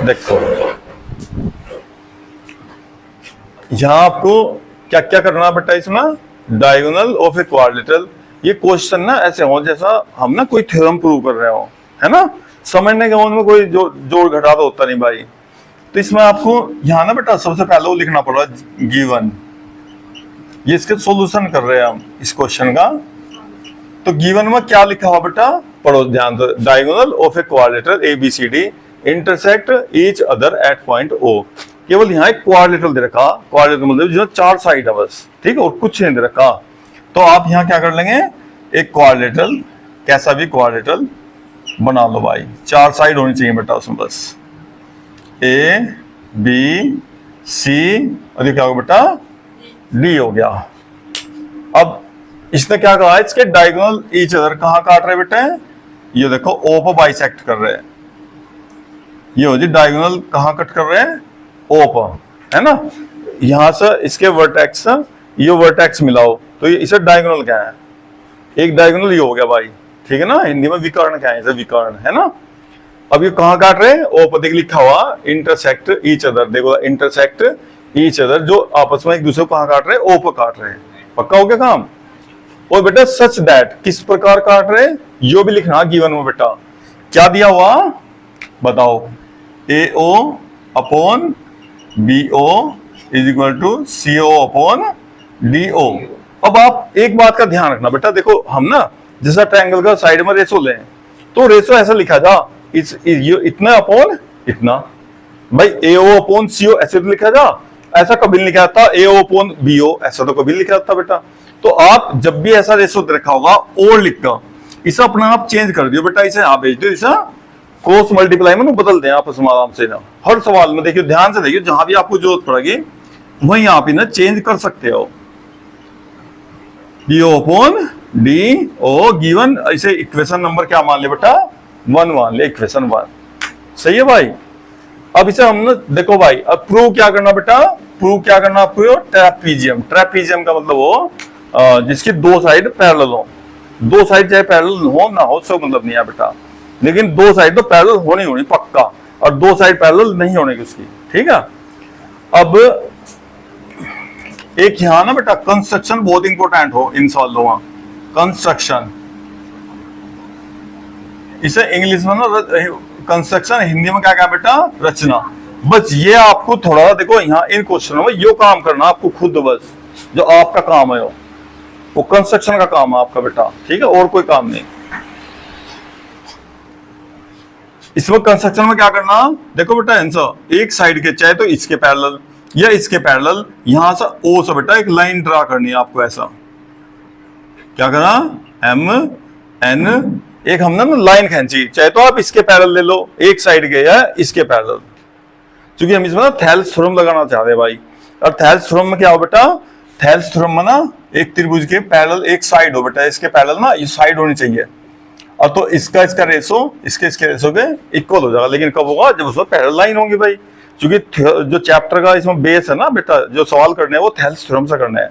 देखो यहां आपको क्या क्या करना है बेटा, इसमें डायगोनल ऑफ ए क्वाड्रेटल। ये क्वेश्चन ना ऐसे हो जैसा हम ना कोई थ्योरम प्रूव कर रहे हो, है ना, समझने के बाद में कोई जोड़ घटा तो होता नहीं भाई। तो इसमें आपको यहाँ ना बेटा सबसे पहले वो लिखना पड़ा गिवन, ये इसके सॉल्यूशन कर रहे हैं हम इस क्वेश्चन का। तो गिवन में क्या लिखा हुआ बेटा, पढ़ो ध्यान दो। Diagonal of a quadrilateral A B C D intersect each other at point O. केवल यहाँ एक क्वाड्रेटर दे रखा, क्वाड्रेटर मतलब जिसमें 4 साइड है बस, ठीक है, और कुछ नहीं दे रखा। तो आप यहाँ क्या कर लेंगे, एक क्वाड्रेटर, कैसा भी क्वाड्रेटर बना लो भाई, 4 साइड होनी चाहिए बेटा उसमें बस, ए बी सी और ये क्या होगा बेटा, डी हो गया। अब इसने क्या कहा, इसके डायगोनल ईच अदर कहां काट रहे बेटे, ये देखो ओ पर बाइसेक्ट कर रहे हैं। ये हो जी डायगोनल कहां कट कर रहे हैं, ओ पर, है ना। यहां से इसके वर्टेक्स, ये वर्टेक्स मिलाओ तो ये इसे डायगोनल क्या है, एक डायगोनल ये हो गया भाई, ठीक है ना। हिंदी में विकर्ण क्या है, इसे विकर्ण, है ना। अब ये कहां काट रहे हैं, ओ पर देख लिखा हुआ इंटरसेक्ट ईच अदर, देखो इंटरसेक्ट ईच अदर, जो आपस में एक दूसरे को कहां काट रहे हैं, ओ पर काट रहे हैं। पक्का हो गया काम। और बेटा सच दैट, किस प्रकार काट रहे हैं यो भी लिखना गिवन में बेटा। क्या दिया हुआ बताओ, ए O upon B O is equal to C O upon D ओ। अब आप एक बात का ध्यान रखना बेटा, देखो हम ना जैसा ट्रायंगल का साइड में रेशो लें तो रेशो ऐसा लिखा जा, इतना अपॉन इतना, भाई ए ओ अपॉन सी ओ ऐसे तो लिखा जा, ऐसा कभी नहीं लिखा था ए ओ अपॉन बी ओ, ऐसा तो कभी नहीं लिखा था बेटा। तो आप जब भी ऐसा रेशो रखा होगा और लिखकर इसे अपना आप चेंज कर दियो बेटा, इसे आप भेज दो, इसे क्रॉस मल्टीप्लाई में बदल दें आपस में आराम से ना। हर सवाल में देखियो, ध्यान से देखियो, जहां भी आपको जरूरत पड़ेगी वहीं आप इन्हें चेंज कर सकते हो। D O upon D O given, इसे इक्वेशन नंबर क्या मान ले बेटा, 1 मान ले, इक्वेशन 1। सही है भाई। अब इसे हमने देखो भाई, अब प्रूव क्या करना बेटा, प्रूव क्या करना आपको, ट्रेपीजियम। ट्रेपीजियम का मतलब वो जिसकी 2 साइड पैरेलल हो, 2 साइड चाहे पैरेलल हो ना हो सब मतलब नहीं है बेटा, लेकिन 2 साइड तो पैरेलल होनी होनी पक्का, और 2 साइड पैरेलल नहीं होने की उसकी, ठीक है। अब एक यहां ना बेटा कंस्ट्रक्शन बहुत इंपॉर्टेंट हो इन सवालों में, कंस्ट्रक्शन, इसे इंग्लिश में ना कंस्ट्रक्शन, हिंदी में क्या क्या बेटा, रचना। बस ये आपको थोड़ा देखो यहाँ इन क्वेश्चनों में यो काम करना आपको खुद, बस जो आपका काम है वो कंस्ट्रक्शन का काम है आपका बेटा, ठीक है, और कोई काम नहीं। इसमें कंस्ट्रक्शन में क्या करना, देखो बेटा आंसर, एक साइड के चाहे तो इसके पैरेलल या इसके पैरेलल, यहां से ओ से बेटा एक लाइन ड्रा करनी है आपको। ऐसा क्या करना, एम एन, एक हमने ना लाइन खींची, चाहे तो आप इसके पैरेलल ले लो, एक साइड के या इसके पैरेलल, क्योंकि हम इसमें ना थेल्स थ्योरम लगाना चाहते हैं भाई। और थेल्स थ्योरम में क्या हो बेटा, थेल्स थ्योरम में ना एक त्रिभुज के पैरेलल एक साइड हो बेटा, इसके पैरेलल ना ये साइड होनी चाहिए, और तो इसका रेशो इसके रेशो के इक्वल हो जाएगा। लेकिन कब होगा, जब उसमें पैरेलल लाइन होगी भाई, क्योंकि जो चैप्टर का इसमें बेस है ना बेटा, जो सवाल करने हैं वो थेल्स थ्योरम से करना है।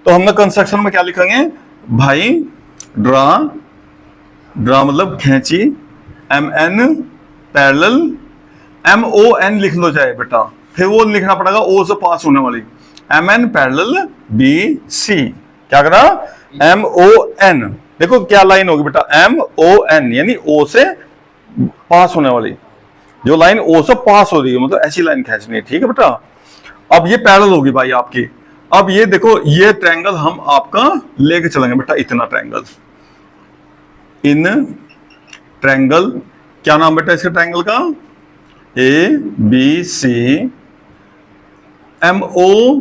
तो हमने कंस्ट्रक्शन में क्या लिखेंगे भाई, ड्रा मतलब खींची, M N parallel, M O N लिख लो चाहे बेटा, फिर वो लिखना पड़ेगा ओ से पास होने वाली, M N parallel B C, क्या करा, एम ओ एन, देखो क्या लाइन होगी बेटा, एम ओ एन, यानी ओ से पास होने वाली, जो लाइन ओ से पास हो रही है मतलब ऐसी लाइन खींचनी है, ठीक है बेटा। अब ये पैरेलल होगी भाई आपकी। अब ये देखो, ये ट्रायंगल हम आपका लेके चलेंगे बेटा, इतना ट्रायंगल, इन ट्रायंगल, क्या नाम बेटा इसके ट्रायंगल का, A B C M O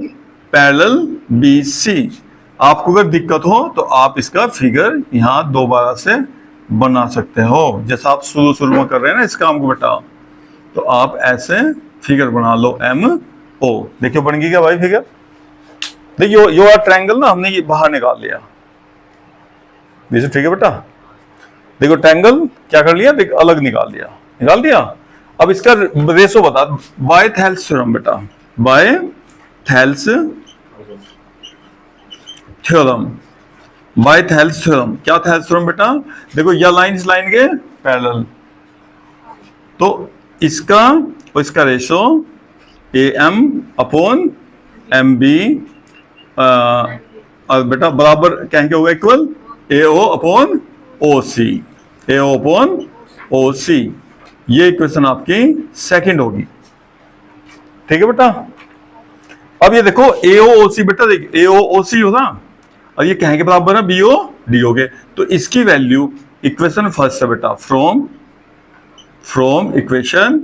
parallel B C. आपको अगर दिक्कत हो तो आप इसका फिगर यहां दोबारा से बना सकते हो, जैसा आप शुरू में कर रहे हैं ना इस काम को बेटा, तो आप ऐसे फिगर बना लो, एम ओ, देखियो बन गई क्या भाई फिगर। देखियो यो ट्रायंगल ना हमने ये बाहर निकाल लिया, ठीक है बेटा, देखो ट्रायंगल क्या कर लिया, देख अलग निकाल दिया। अब इसका रेशो बता, बाय थेल्स थ्योरम बेटा, by Thales theorem, by Thales theorem, क्या थेल्स थ्योरम बेटा, देखो यह लाइन इस लाइन के पैरेलल, तो इसका और इसका रेशो AM/MB और बेटा बराबर क्या होगा, इक्वल AO/OC, AO/OC। ये इक्वेशन आपकी सेकंड होगी। ठीक है बेटा। अब ये देखो AO/OC बेटा, देखिए AO/OC होगा और ये कहेंगे बराबर है BO/D हो गए। तो इसकी वैल्यू इक्वेशन फर्स्ट है बेटा, फ्रॉम इक्वेशन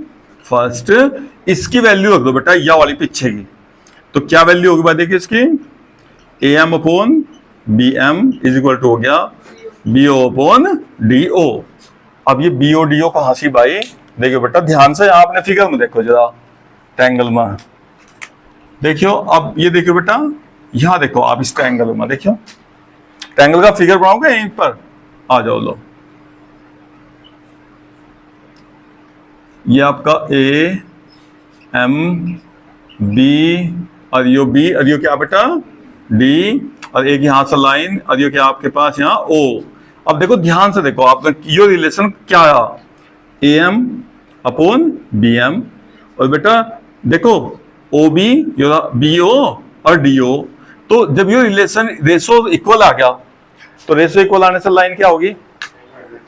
फर्स्ट इसकी वैल्यू रख दो बेटा या वाली पीछे की। तो क्या वैल्यू होगी बात देखिए इसकी, AM/BM इज इक्वल टू हो गया BO/DO। अब ये BO/DO कहां सी भाई, देखियो बेटा ध्यान से आपने फिगर में देखो जरा, ट्रायंगल में देखियो। अब ये देखियो बेटा, यहां देखो आप इस ट्रायंगल में देखियो, ट्रायंगल का फिगर बनाओगे यहीं पर, आ जाओ लो। ये आपका AM/B और यो B और यो क्या बेटा D और एक यहां से लाइन और यो क्या आपके पास यहाँ O। अब देखो ध्यान से देखो आपने यो रिलेशन क्या है, AM/BM और बेटा देखो OB BO और DO। तो जब ये रिलेशन रेशो इक्वल आ गया, तो रेशो इक्वल आने से लाइन क्या होगी,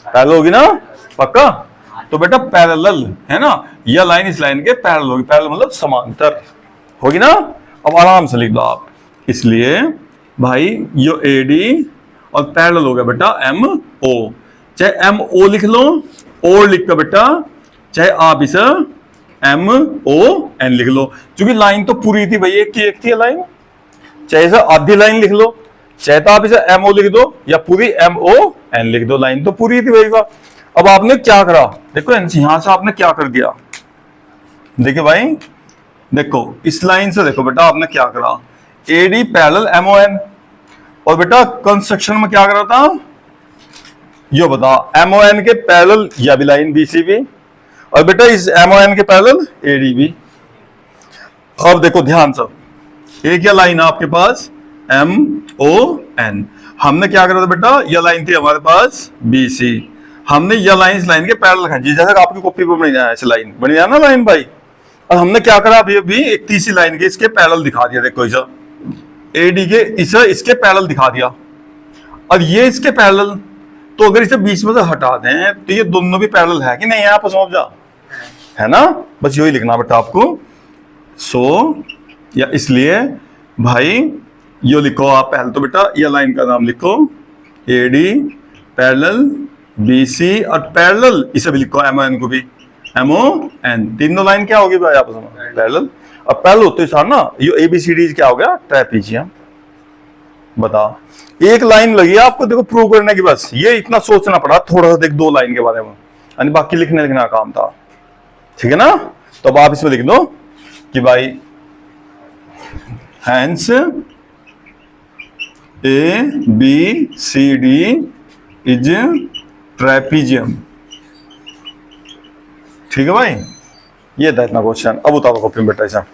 पैरेलल होगी ना, पक्का। तो बेटा पैरेलल है ना, यह लाइन इस लाइन के पैरेलल होगी, पैरेलल मतलब समांतर होगी ना। अब आराम से लिख दो आप, इसलिए भाई यो AD और पैरेलल हो गया बेटा MO। चाहे MO लिख लो और लिख कर बेटा, चाहे आप इसे MON लिख लो, क्योंकि लाइन तो पूरी थी भाई, एक थी लाइन। चाहे इसे आधी लाइन लिख लो, चाहे तो आप इसे MO लिख दो या पूरी MON लिख दो, लाइन तो पूरी थी भाई का। अब आपने क्या करा, देखो यहां से आपने क्या कर दिया, देखिए भाई देखो इस लाइन से देखो बेटा आपने क्या करा, AD पैरेलल MON। और बेटा कंस्ट्रक्शन में क्या करा था, यो बता MON के पैरेलल या भी लाइन BCB और बेटा इस MON के पैरेलल AD भी। अब देखो ध्यान से, एक क्या लाइन है आपके पास MON, हमने क्या करा था बेटा, यह लाइन थी हमारे पास BC, हमने यह लाइन इस लाइन के पैरेलल खींची, जैसे आपकी कॉपी पर बनी जाए ऐसे लाइन बनी जाए ना लाइन भाई। और हमने क्या करा, अभी भी एक तीसरी लाइन के इसके पैरेलल दिखा दिया, देखो इसे AD के इसे इसके पैरेलल दिखा दिया और ये इसके पैरेलल। तो अगर इसे बीच में से हटा दें तो ये दोनों भी पैरेलल है कि नहीं है, आपस में जा है ना, बस यही लिखना बेटा आपको। या इसलिए भाई यो लिखो आप पहले तो बेटा, ये लाइन का नाम लिखो AD पैरेलल BC और पैरेलल इसे भी लिखो MON को भी MON। तीनों लाइन क्या होगी भाई आपस में पैरेलल। अब पैरेलल होते सार ना ये ABCD क्या हो गया, ट्रापेजियम। बता एक लाइन लगी आपको देखो प्रूव करने की, बस ये इतना सोचना पड़ा थोड़ा सा, देख दो लाइन के बारे में, यानी बाकी लिखना काम था। ठीक है ना। तो अब आप इसमें लिख दो कि भाई हैंस ABCD इज ट्रापेजियम। ठीक है भाई, ये था इतना क्वेश्चन। अब उतारो कॉपी में बेटा ऐसा।